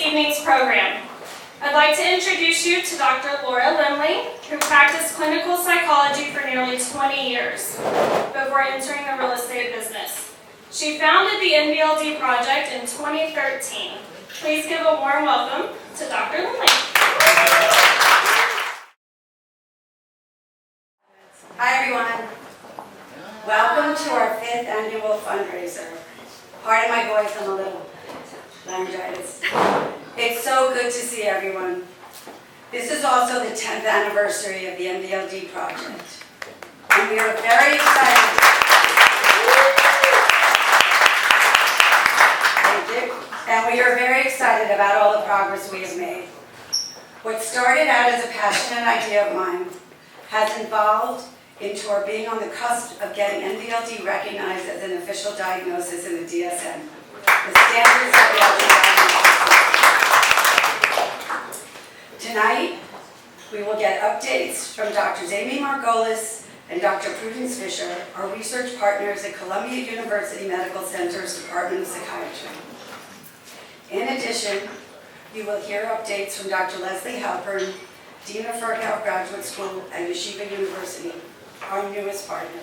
evening's program. I'd like to introduce you to Dr. Lemle, who practiced clinical psychology for nearly 20 years before entering the real estate business. She founded the NVLD project in 2013. Please give a warm welcome to Dr. Lemle. Hi everyone. Welcome to our 5th annual fundraiser. Pardon my voice, I'm a little laryngitis. It's so good to see everyone. This is also the 10th anniversary of the NVLD project. And we are very excited. Thank you. And we are very excited about all the progress we have made. What started out as a passionate idea of mine has evolved into our being on the cusp of getting NVLD recognized as an official diagnosis in the DSM, the Standard Psychiatric Diagnosis. Tonight, we will get updates from Drs. Margolis and Dr. Prudence Fisher, our research partners at Columbia University Medical Center's Department of Psychiatry. In addition, you will hear updates from Dr. Leslie Halpern, Dean of Ferkauf Graduate School at Yeshiva University, our newest partner.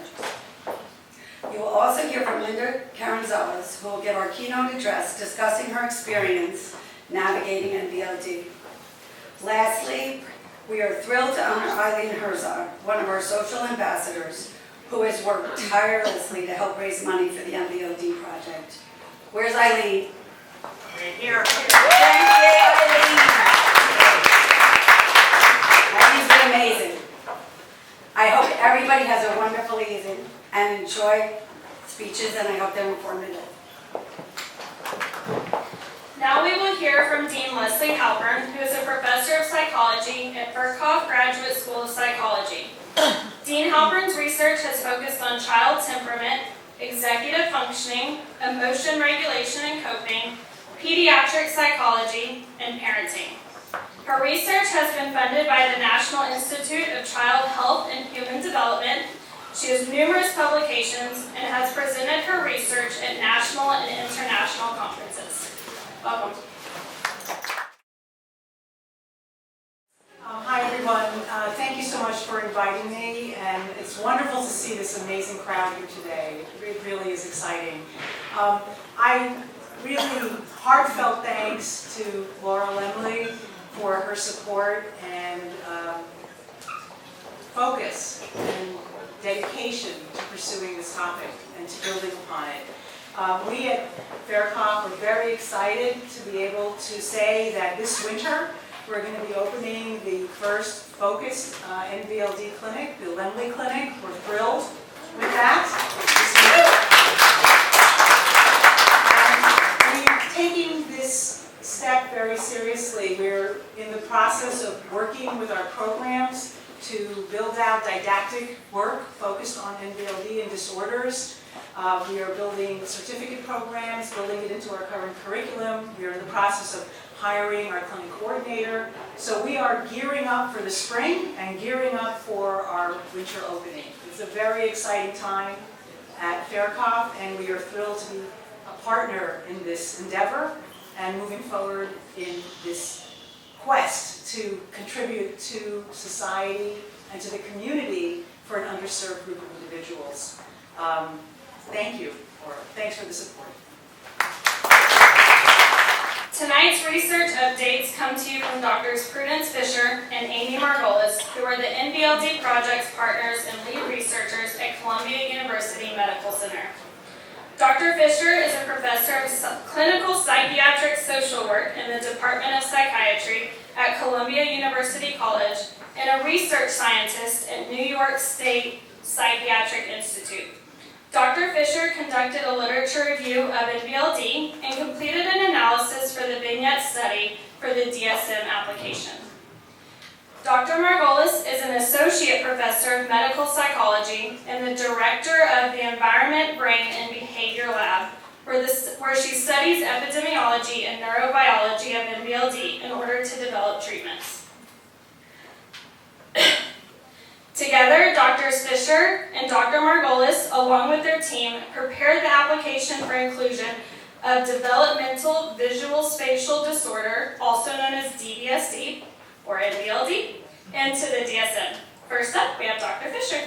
You will also hear from Karanzalis, who will give our keynote address discussing her experience navigating NVLD. Lastly, we are thrilled to honor Eileen Herzog, one of our social ambassadors, who has worked tirelessly to help raise money for the NVLD project. Where's Eileen? Right here. Thank you, Eileen. Eileen's been amazing. I hope everybody has a wonderful evening and enjoy speeches, and I hope they're informative. Now we will hear from Dean Leslie Halpern, who is a professor of psychology at Ferkauf Graduate School of Psychology. Dean Halpern's research has focused on child temperament, executive functioning, emotion regulation and coping, pediatric psychology, and parenting. Her research has been funded by the National Institute of Child Health and Human Development. She has numerous publications and has presented her research at national and international conferences. Welcome. Hi everyone. Thank you so much for inviting me, and it's wonderful to see this amazing crowd here today. It really is exciting. I really heartfelt thanks to Lemle for her support and focus and dedication to pursuing this topic and to building upon it. We at Ferkauf are very excited to be able to say that this winter we're going to be opening the first focused NVLD clinic, the Lemle Clinic. We're thrilled with that. And we're taking this step very seriously. We're in the process of working with our programs to build out didactic work focused on NVLD and disorders. We are building certificate programs, building it into our current curriculum. We are in the process of hiring our clinic coordinator. So we are gearing up for the spring and gearing up for our winter opening. It's a very exciting time at Ferkauf, and we are thrilled to be a partner in this endeavor and moving forward in this quest to contribute to society and to the community for an underserved group of individuals. Thank you, or thanks for the support. Tonight's research updates come to you from Drs. Prudence Fisher and Margolis, who are the NVLD project's partners and lead researchers at Columbia University Medical Center. Dr. Fisher is a professor of clinical psychiatric social work in the Department of Psychiatry at Columbia University College and a research scientist at New York State Psychiatric Institute. Dr. Fisher conducted a literature review of NVLD and completed an analysis for the vignette study for the DSM application. Dr. Margolis is an associate professor of medical psychology and the director of the Environment, Brain, and Behavior Lab, where she studies epidemiology and neurobiology of NVLD in order to develop treatments. Together, Drs. Fisher and Dr. Margolis, along with their team, prepared the application for inclusion of developmental visual spatial disorder, also known as DVSD or NVLD, into the DSM. First up, we have Dr. Fisher.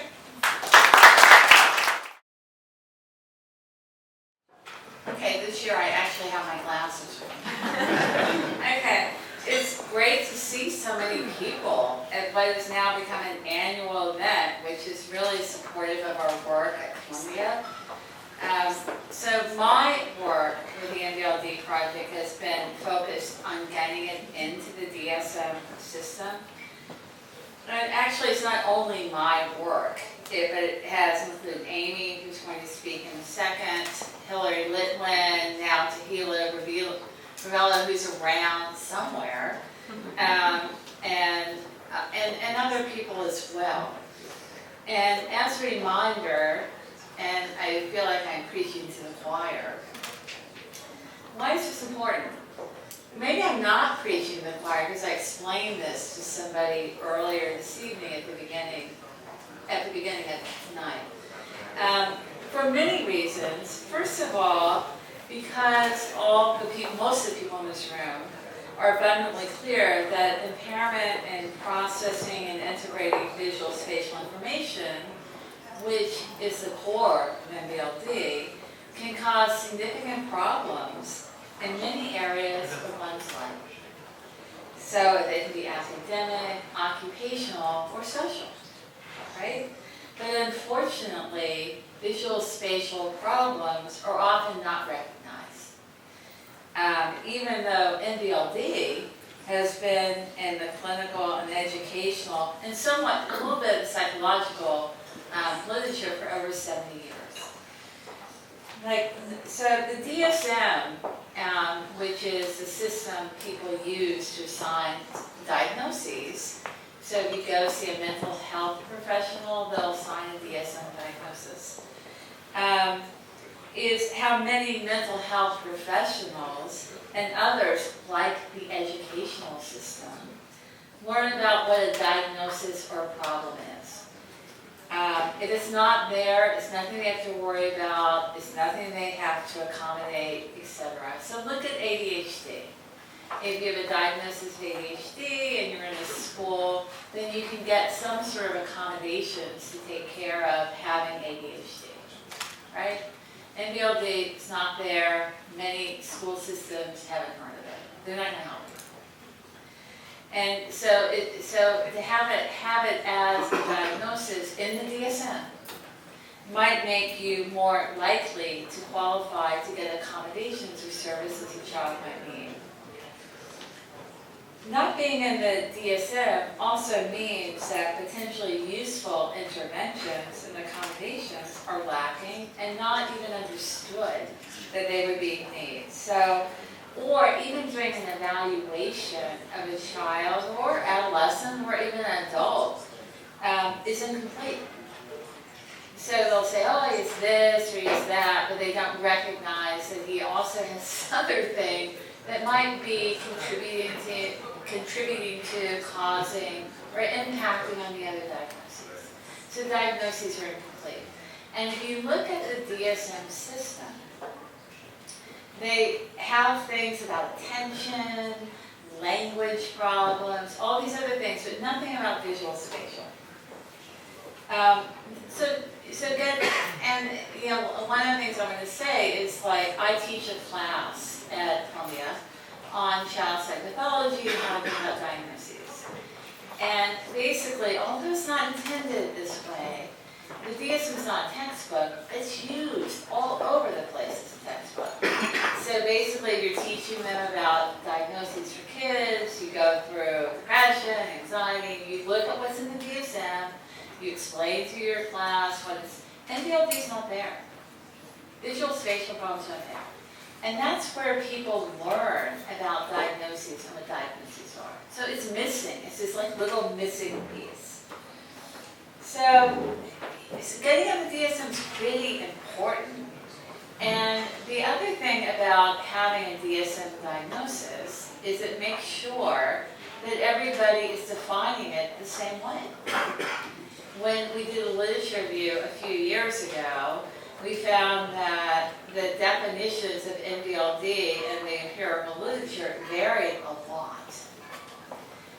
Okay, this year I actually have my glasses with me. Okay, it's great to see so many people at what has now become an annual event, which is really supportive of our work at Columbia. So my work with the NVLD project has been focused on getting it into the DSM system. And actually, it's not only my work, but it has included Amy, who's going to speak in a second, Hillary Litwin, now Tahila Ravella, who's around somewhere, and other people as well. And as a reminder, and I feel like I'm preaching to the choir, why is this important? Maybe I'm not preaching to the choir because I explained this to somebody earlier this evening at the beginning of tonight. For many reasons. First of all, because most of the people in this room are abundantly clear that impairment in processing and integrating visual spatial information, which is the core of NVLD, can cause significant problems in many areas of one's life. So they can be academic, occupational, or social, right? But unfortunately, visual spatial problems are often not recognized. Even though NVLD has been in the clinical and educational and somewhat a little bit of psychological literature for over 70 years. So the DSM, which is the system people use to assign diagnoses, so if you go see a mental health professional, they'll assign a DSM diagnosis, is how many mental health professionals and others, like the educational system, learn about what a diagnosis or a problem is. If it's not there, it's nothing they have to worry about, it's nothing they have to accommodate, etc. So look at ADHD. If you have a diagnosis of ADHD and you're in a school, then you can get some sort of accommodations to take care of having ADHD, right? NVLD is not there. Many school systems haven't heard of it. They're not going to help you. And so to have it as a diagnosis in the DSM might make you more likely to qualify to get accommodations or services a child might need. Not being in the DSM also means that potentially useful interventions and accommodations are lacking and not even understood that they would be needed. So, or even doing an evaluation of a child or adolescent or even an adult is incomplete. So they'll say, oh, he's this or he's that, but they don't recognize that he also has this other thing that might be contributing to causing or impacting on the other diagnoses. So diagnoses are incomplete. And if you look at the DSM system, they have things about attention, language problems, all these other things, but nothing about visual spatial. And you know, one of the things I'm going to say is, like, I teach a class at Columbia on child psychopathology and how to think about diagnoses. And basically, although it's not intended this way, the DSM is not a textbook, it's used all over the place as a textbook. So basically, you're teaching them about diagnoses for kids, you go through depression, anxiety, you look at what's in the DSM, you explain to your class what it's, NVLD is not there. Visual spatial problems are not there. And that's where people learn about diagnoses and what diagnoses are. So it's missing, it's this like little missing piece. So getting on the DSM is really important. And the other thing about having a DSM diagnosis is it makes sure that everybody is defining it the same way. When we did a literature review a few years ago, we found that the definitions of NVLD and the empirical literature varied a lot.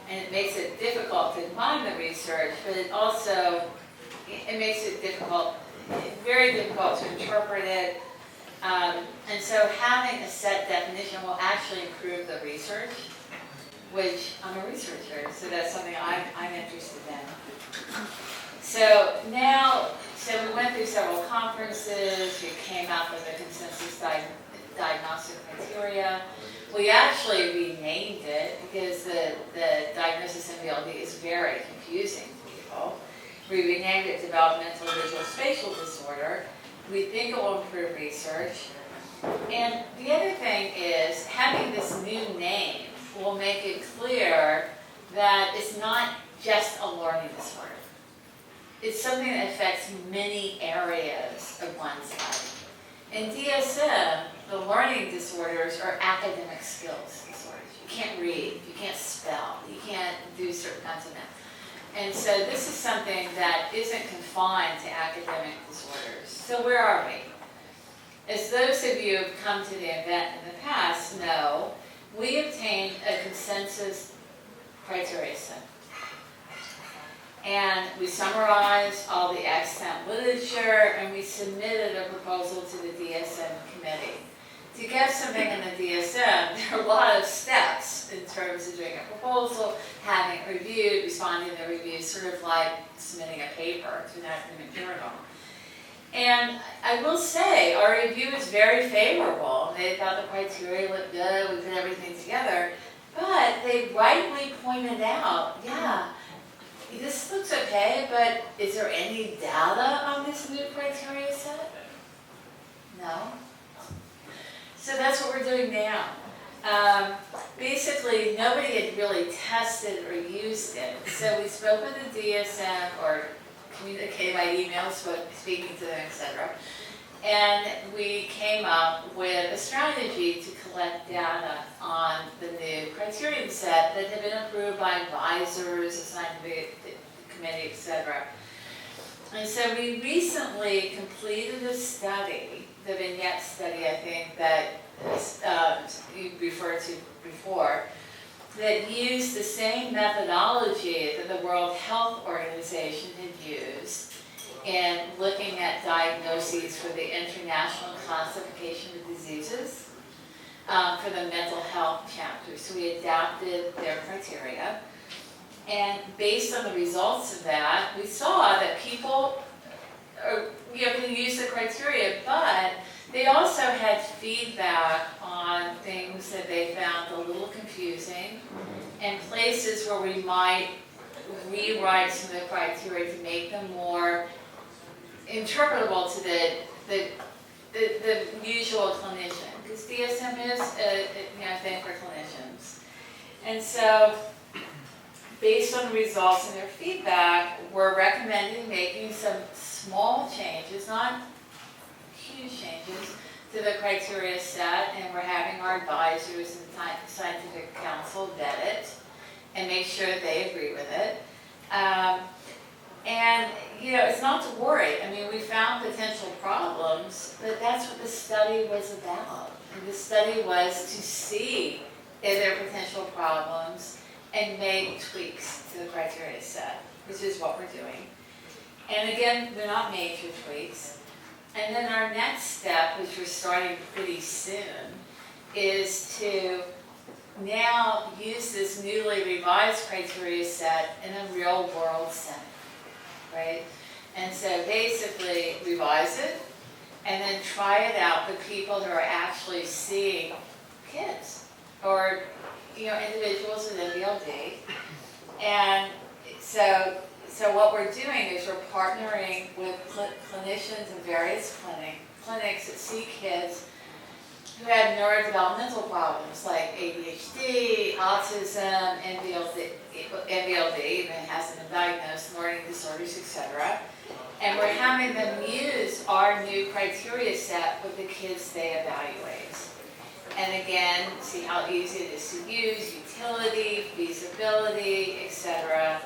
And it makes it difficult to define the research, but it also, it makes it difficult, very difficult to interpret it. And so having a set definition will actually improve the research, which I'm a researcher, so that's something I'm interested in. So now, so we went through several conferences, we came up with a consensus diagnostic criteria. We actually renamed it because the diagnosis NVLD is very confusing to people. We renamed it Developmental Visual Spatial Disorder. We think it will improve research. And the other thing is, having this new name will make it clear that it's not just a learning disorder. It's something that affects many areas of one's life. In DSM, the learning disorders are academic skills disorders. You can't read, you can't spell, you can't do certain kinds of math. And so this is something that isn't confined to academic disorders. So where are we? As those of you who have come to the event in the past know, we obtained a consensus criteria set. And we summarized all the extant literature, and we submitted a proposal to the DSM committee. To get something in the DSM, there are a lot of steps in terms of doing a proposal, having it reviewed, responding to the review, sort of like submitting a paper to an academic journal. And I will say, our review is very favorable. They thought the criteria looked good, we put everything together, but they rightly pointed out, yeah, this looks okay, but is there any data on this new criteria set? No. So that's what we're doing now. Basically, nobody had really tested or used it. So we spoke with the DSM or communicated by email, speaking to them, etc. And we came up with a strategy to collect data on the new criterion set that had been approved by advisors, a scientific committee, etc. And so we recently completed a study, the vignette study, I think, that you referred to before, that used the same methodology that the World Health Organization had used in looking at diagnoses for the International Classification of Diseases for the mental health chapter. So we adapted their criteria. And based on the results of that, we saw that people can use the criteria, but they also had feedback on things that they found a little confusing and places where we might rewrite some of the criteria to make them more interpretable to the usual clinician, because DSM is a thing for clinicians. And so, based on the results and their feedback, we're recommending making some small changes, not huge changes, to the criteria set, and we're having our advisors and scientific council vet it and make sure they agree with it. And it's not to worry. I mean, we found potential problems, but that's what the study was about. And the study was to see if there are potential problems and make tweaks to the criteria set, which is what we're doing. And again, they're not major tweaks. And then our next step, which we're starting pretty soon, is to now use this newly revised criteria set in a real world setting, right? And so basically revise it and then try it out with people who are actually seeing kids or individuals with NVLD. And so what we're doing is we're partnering with clinicians in various clinics that see kids who have neurodevelopmental problems like ADHD, autism, NVLD, even hasn't been diagnosed, learning disorders, etc. And we're having them use our new criteria set with the kids they evaluate. And again, see how easy it is to use, utility, feasibility, etc.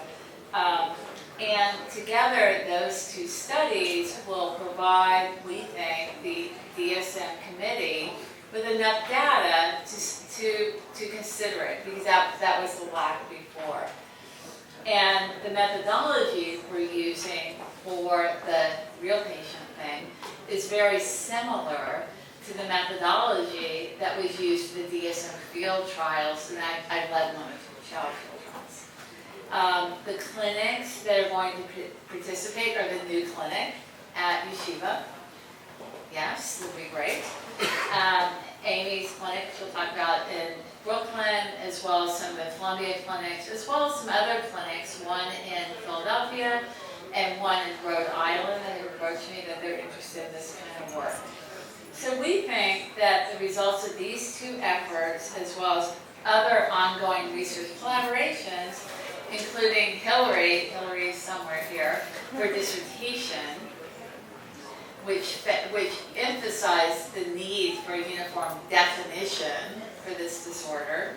And together, those two studies will provide, we think, the DSM committee with enough data to consider it, because that was the lack before. And the methodology we're using for the real patient thing is very similar to the methodology that was used for the DSM field trials, and I led one of the child field trials. The clinics that are going to participate are the new clinic at Yeshiva. Yes, it'll be great. Amy's clinic, she'll talk about in Brooklyn, as well as some of the Columbia clinics, as well as some other clinics, one in Philadelphia and one in Rhode Island that have approached me that they're interested in this kind of work. So we think that the results of these two efforts, as well as other ongoing research collaborations, including Hillary's somewhere here, for dissertation, which emphasized the need for a uniform definition for this disorder,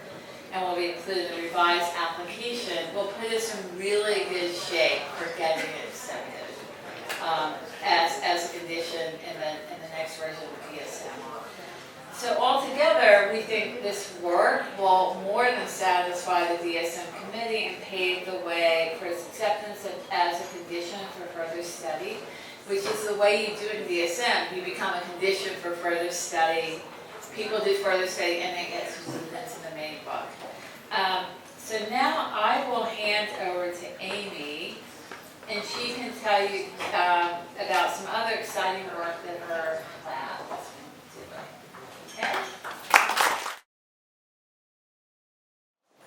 and will be included in the revised application, will put us in really good shape for getting it accepted as a condition in the next version of the DSM. So altogether, we think this work will more than satisfy the DSM committee and pave the way for its acceptance as a condition for further study, which is the way you do it in DSM. You become a condition for further study. People do further study and they get students in the main book. So now I will hand over to Amy, and she can tell you about some other exciting work that her lab is doing. Okay?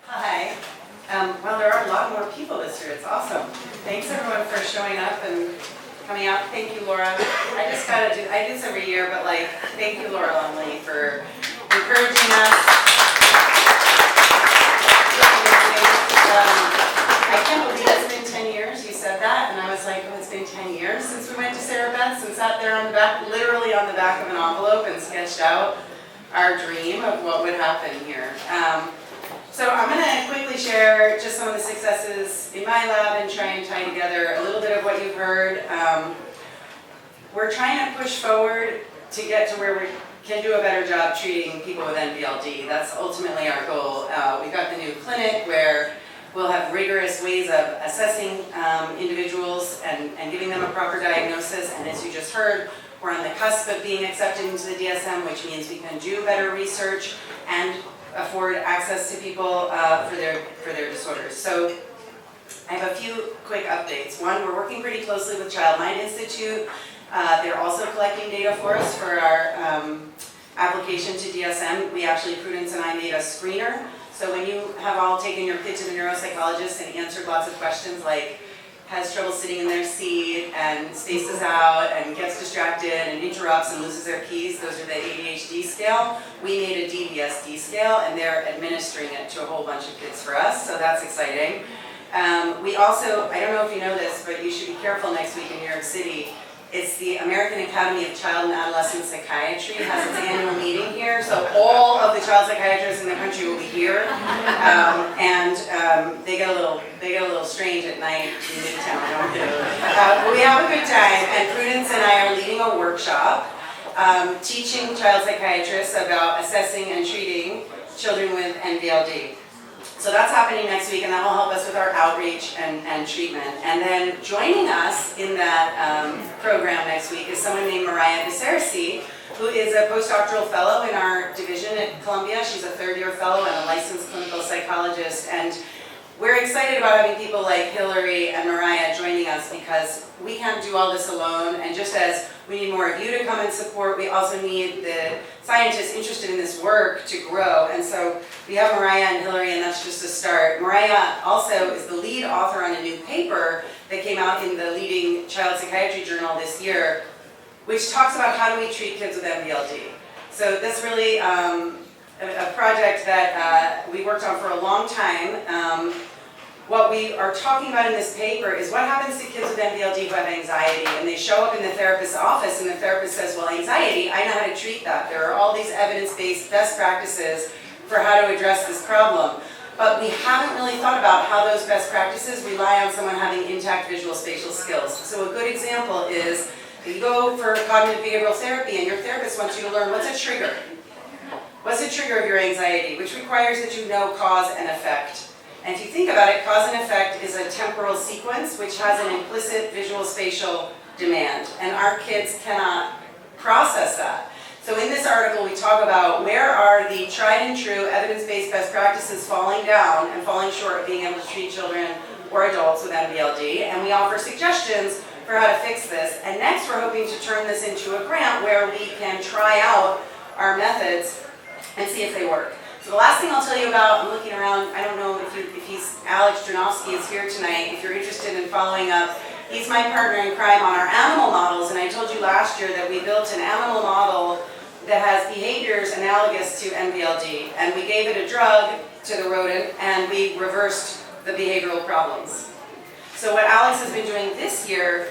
Hi. Well, there are a lot more people this year. It's awesome. Thanks everyone for showing up and coming out. Thank you, Laura. I do this every year, but thank you, Laura Lemle, for encouraging us. I can't believe it's been 10 years. You said that, and I was like, oh, it's been 10 years since we went to Sarah Beth's and sat there on the back, literally on the back of an envelope, and sketched out our dream of what would happen here. So I'm going to quickly share just some of the successes in my lab and try and tie together a little bit of what you've heard. We're trying to push forward to get to where we can do a better job treating people with NVLD. That's ultimately our goal. We've got the new clinic where we'll have rigorous ways of assessing individuals and giving them a proper diagnosis. And as you just heard, we're on the cusp of being accepted into the DSM, which means we can do better research and afford access to people for their disorders. So I have a few quick updates. One, we're working pretty closely with Child Mind Institute. They're also collecting data for us for our application to DSM. Prudence and I made a screener. So when you have all taken your kid to the neuropsychologist and answered lots of questions like has trouble sitting in their seat and spaces out and gets distracted and interrupts and loses their keys, those are the ADHD scale. We made a DBSD scale and they're administering it to a whole bunch of kids for us, so that's exciting. We also, I don't know if you know this, but you should be careful next week in New York City. It's the American Academy of Child and Adolescent Psychiatry has its annual meeting here, so all of the child psychiatrists in the country will be here, and they get a little strange at night in Midtown. But we have a good time, and Prudence and I are leading a workshop teaching child psychiatrists about assessing and treating children with NVLD. So that's happening next week, and that will help us with our outreach and treatment. And then joining us in that program next week is someone named Mariah DeSarcy, who is a postdoctoral fellow in our division at Columbia. She's a third-year fellow and a licensed clinical psychologist. And we're excited about having people like Hillary and Mariah joining us because we can't do all this alone. And just as we need more of you to come and support, we also need the scientists interested in this work to grow. And so we have Mariah and Hillary, and that's just a start. Mariah also is the lead author on a new paper that came out in the leading child psychiatry journal this year, which talks about how do we treat kids with NVLD. So that's really a project that we worked on for a long time. What we are talking about in this paper is what happens to kids with NVLD who have anxiety, and they show up in the therapist's office and the therapist says, well, anxiety, I know how to treat that. There are all these evidence-based best practices for how to address this problem. But we haven't really thought about how those best practices rely on someone having intact visual spatial skills. So a good example is You go for cognitive behavioral therapy and your therapist wants you to learn what's a trigger. What's the trigger of your anxiety, which requires that you know cause and effect. And if you think about it, cause and effect is a temporal sequence which has an implicit visual spatial demand. And our kids cannot process that. So in this article we talk about where are the tried and true evidence-based best practices falling down and falling short of being able to treat children or adults with NVLD. And we offer suggestions for how to fix this. And next we're hoping to turn this into a grant where we can try out our methods and see if they work. So the last thing I'll tell you about, I'm looking around, I don't know if he's, Alex Janowski is here tonight, if you're interested in following up. He's my partner in crime on our animal models, and I told you last year that we built an animal model that has behaviors analogous to NVLD, and we gave it a drug to the rodent, and we reversed the behavioral problems. So what Alex has been doing this year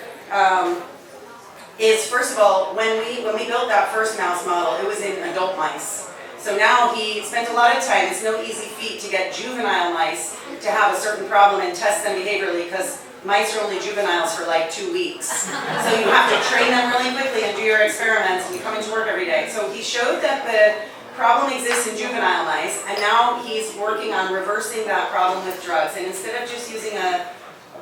is, first of all, when we built that first mouse model, it was in adult mice. So now he spent a lot of time, it's no easy feat to get juvenile mice to have a certain problem and test them behaviorally because mice are only juveniles for like 2 weeks. So you have to train them really quickly and do your experiments and you come into work every day. So he showed that the problem exists in juvenile mice and now he's working on reversing that problem with drugs. And instead of just using a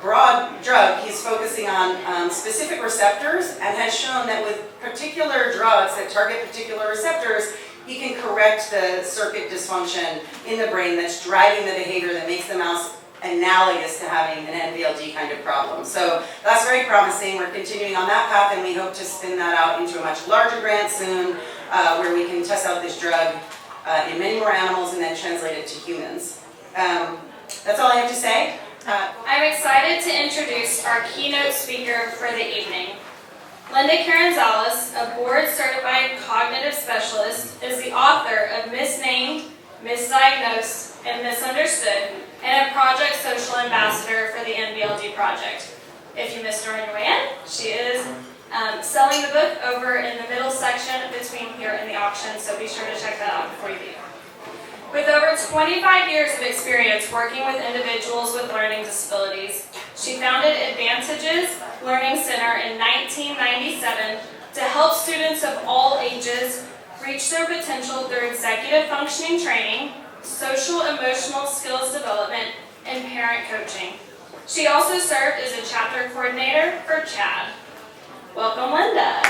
broad drug, he's focusing on specific receptors and has shown that with particular drugs that target particular receptors, he can correct the circuit dysfunction in the brain that's driving the behavior that makes the mouse analogous to having an NVLD kind of problem. So that's very promising. We're continuing on that path and we hope to spin that out into a much larger grant soon where we can test out this drug in many more animals and then translate it to humans. That's all I have to say. I'm excited to introduce our keynote speaker for the evening. Linda Karanzalis, a board-certified cognitive specialist, is the author of Misnamed, Misdiagnosed, and Misunderstood, and a project social ambassador for the NVLD project. If you missed her on your way in, she is selling the book over in the middle section between here and the auction, so be sure to check that out before you leave. With over 25 years of experience working with individuals with learning disabilities, she founded ADDvantages Learning Center in 1997 to help students of all ages reach their potential through executive functioning training, social emotional skills development, and parent coaching. She also served as a chapter coordinator for CHAD. Welcome, Linda.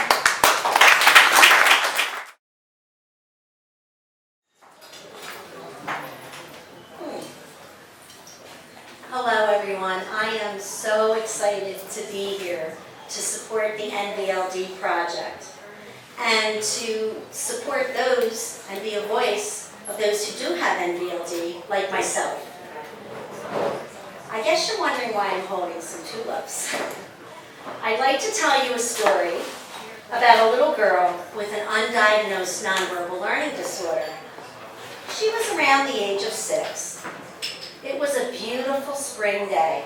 Hello everyone, I am so excited to be here to support the NVLD project and to support those and be a voice of those who do have NVLD, like myself. I guess you're wondering why I'm holding some tulips. I'd like to tell you a story about a little girl with an undiagnosed nonverbal learning disorder. She was around the age of 6. It was a beautiful spring day.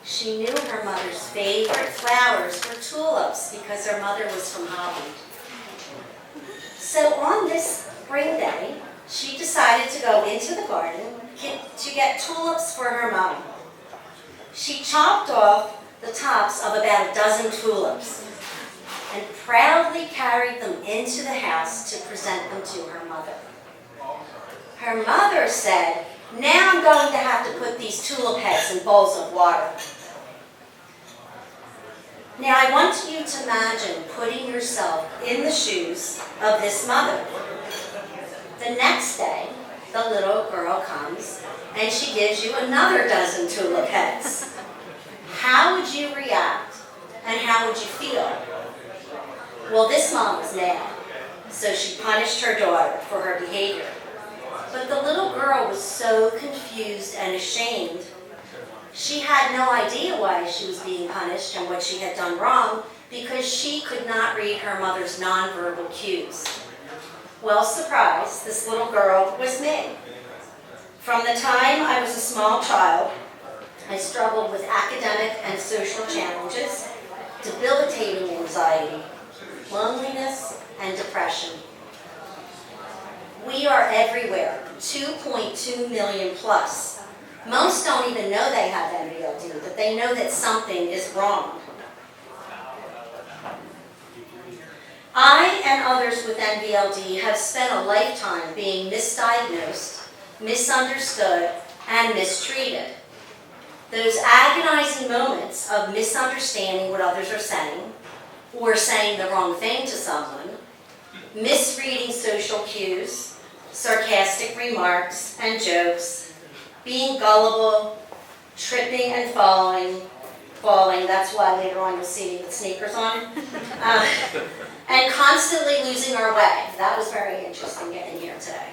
She knew her mother's favorite flowers were tulips because her mother was from Holland. So on this spring day, she decided to go into the garden to get tulips for her mom. She chopped off the tops of about a dozen tulips and proudly carried them into the house to present them to her mother. Her mother said, "Now I'm going to have to put these tulip heads in bowls of water." Now I want you to imagine putting yourself in the shoes of this mother. The next day, the little girl comes and she gives you another dozen tulip heads. How would you react and how would you feel? Well, this mom was mad, so she punished her daughter for her behavior. But the little girl was so confused and ashamed. She had no idea why she was being punished and what she had done wrong because she could not read her mother's nonverbal cues. Well, surprise, this little girl was me. From the time I was a small child, I struggled with academic and social challenges, debilitating anxiety, loneliness, and depression. We are everywhere, 2.2 million plus. Most don't even know they have NVLD, but they know that something is wrong. I and others with NVLD have spent a lifetime being misdiagnosed, misunderstood, and mistreated. Those agonizing moments of misunderstanding what others are saying, or saying the wrong thing to someone, misreading social cues, sarcastic remarks and jokes, being gullible, tripping and falling, that's why later on you'll see me with sneakers on, and constantly losing our way. That was very interesting getting here today.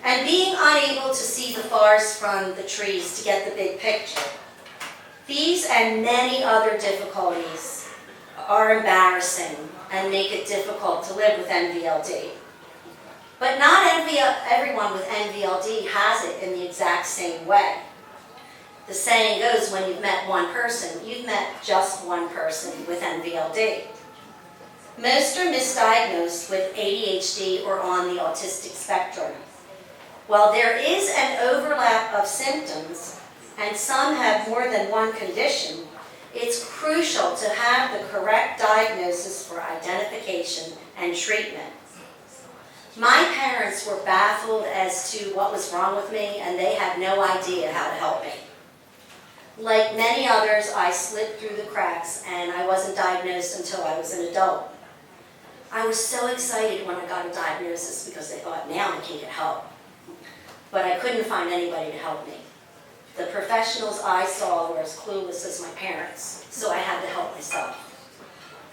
And being unable to see the forest from the trees to get the big picture. These and many other difficulties are embarrassing and make it difficult to live with NVLD. But not everyone with NVLD has it in the exact same way. The saying goes, when you've met one person, you've met just one person with NVLD. Most are misdiagnosed with ADHD or on the autistic spectrum. While there is an overlap of symptoms, and some have more than one condition, it's crucial to have the correct diagnosis for identification and treatment. My parents were baffled as to what was wrong with me, and they had no idea how to help me. Like many others, I slipped through the cracks, and I wasn't diagnosed until I was an adult. I was so excited when I got a diagnosis because they thought, now I can get help. But I couldn't find anybody to help me. The professionals I saw were as clueless as my parents, so I had to help myself.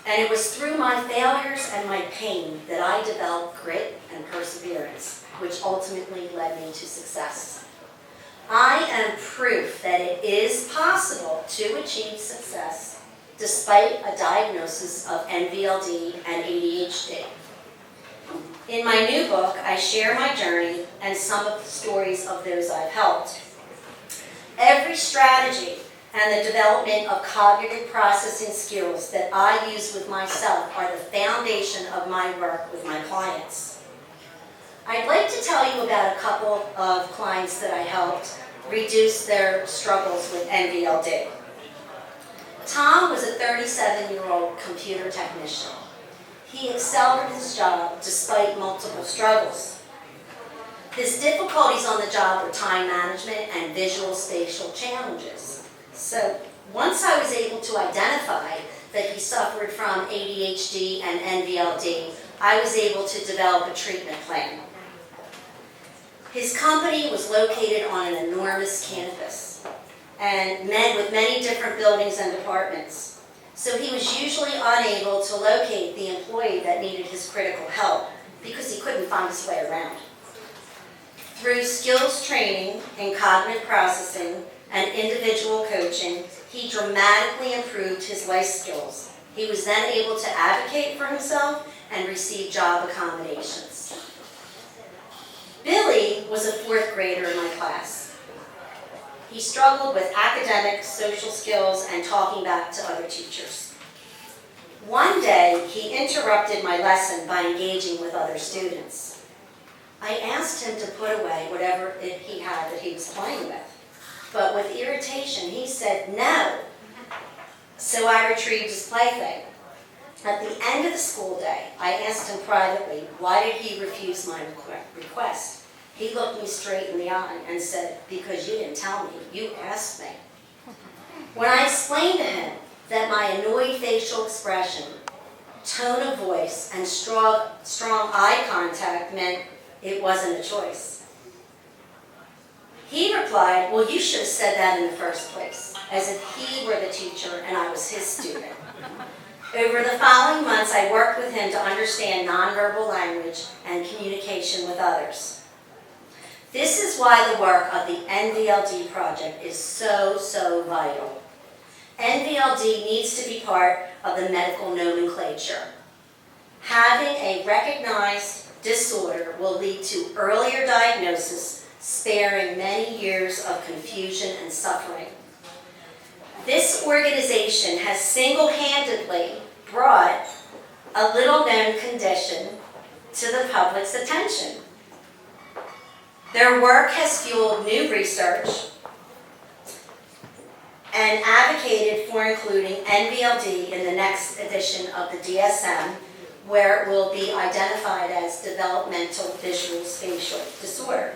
And it was through my failures and my pain that I developed grit and perseverance, which ultimately led me to success. I am proof that it is possible to achieve success despite a diagnosis of NVLD and ADHD. In my new book, I share my journey and some of the stories of those I've helped. Every strategy and the development of cognitive processing skills that I use with myself are the foundation of my work with my clients. I'd like to tell you about a couple of clients that I helped reduce their struggles with NVLD. Tom was a 37-year-old computer technician. He excelled at his job despite multiple struggles. His difficulties on the job were time management and visual spatial challenges. So once I was able to identify that he suffered from ADHD and NVLD, I was able to develop a treatment plan. His company was located on an enormous campus and met with many different buildings and departments. So he was usually unable to locate the employee that needed his critical help because he couldn't find his way around. Through skills training in cognitive processing and individual coaching, he dramatically improved his life skills. He was then able to advocate for himself and receive job accommodations. Billy was a 4th grader in my class. He struggled with academic, social skills, and talking back to other teachers. One day, he interrupted my lesson by engaging with other students. I asked him to put away whatever he had that he was playing with, but with irritation, he said no. So I retrieved his plaything. At the end of the school day, I asked him privately, why did he refuse my request? He looked me straight in the eye and said, because you didn't tell me, you asked me. When I explained to him that my annoyed facial expression, tone of voice, and strong eye contact meant it wasn't a choice, he replied, well, you should have said that in the first place, as if he were the teacher and I was his student. Over the following months, I worked with him to understand nonverbal language and communication with others. This is why the work of the NVLD project is so vital. NVLD needs to be part of the medical nomenclature. Having a recognized disorder will lead to earlier diagnosis, sparing many years of confusion and suffering. This organization has single-handedly brought a little-known condition to the public's attention. Their work has fueled new research, and advocated for including NVLD in the next edition of the DSM, where it will be identified as developmental visual spatial disorder.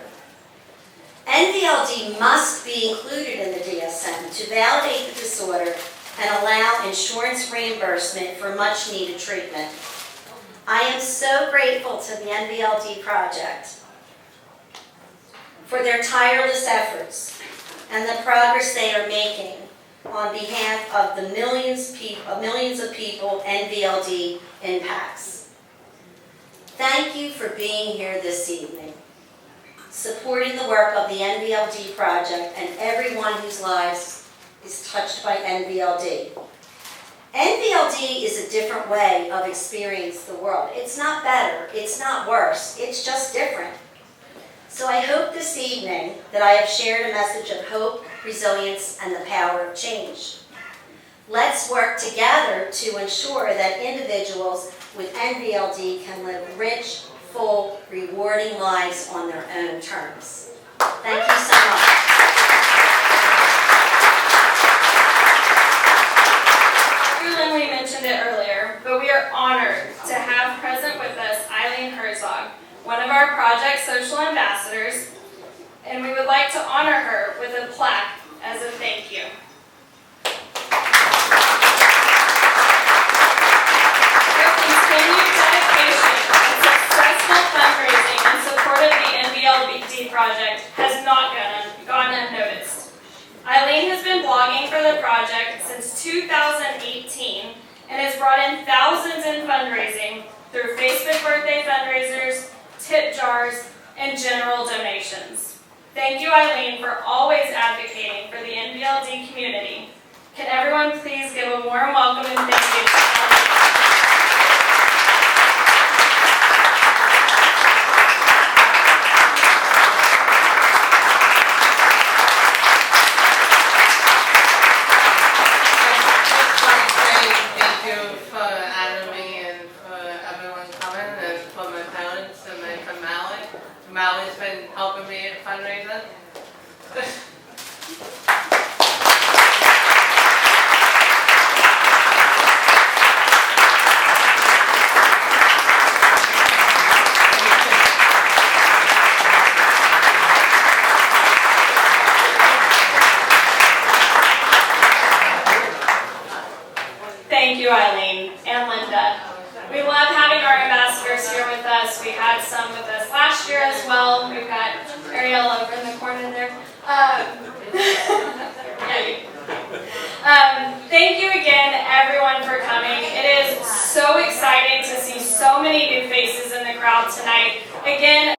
NVLD must be included in the DSM to validate the disorder and allow insurance reimbursement for much needed treatment. I am so grateful to the NVLD project for their tireless efforts and the progress they are making on behalf of the millions of people NVLD impacts. Thank you for being here this evening, supporting the work of the NVLD project and everyone whose lives is touched by NVLD. NVLD is a different way of experiencing the world. It's not better, it's not worse, it's just different. So I hope this evening that I have shared a message of hope, resilience, and the power of change. Let's work together to ensure that individuals with NVLD can live rich, full, rewarding lives on their own terms. Thank you so much. Dr. Lemle mentioned it earlier, but we are honored to have present with us Eileen Herzog, one of our project social ambassadors, and we would like to honor her with a plaque as a thank you. Her continued dedication and successful fundraising in support of the NVLD project has not gone unnoticed. Eileen has been blogging for the project since 2018 and has brought in thousands in fundraising through Facebook birthday fundraisers, tip jars, and general donations. Thank you, Eileen, for always advocating for the NVLD community. Can everyone please give a warm welcome and thank you to Eileen. Mally's been helping me at fundraising. Thank you, Eileen and Linda. We love having our ambassadors here with us. We had some with us last year as well. We've got Ariel over in the corner there. Thank you again, everyone, for coming. It is so exciting to see so many new faces in the crowd tonight. Again,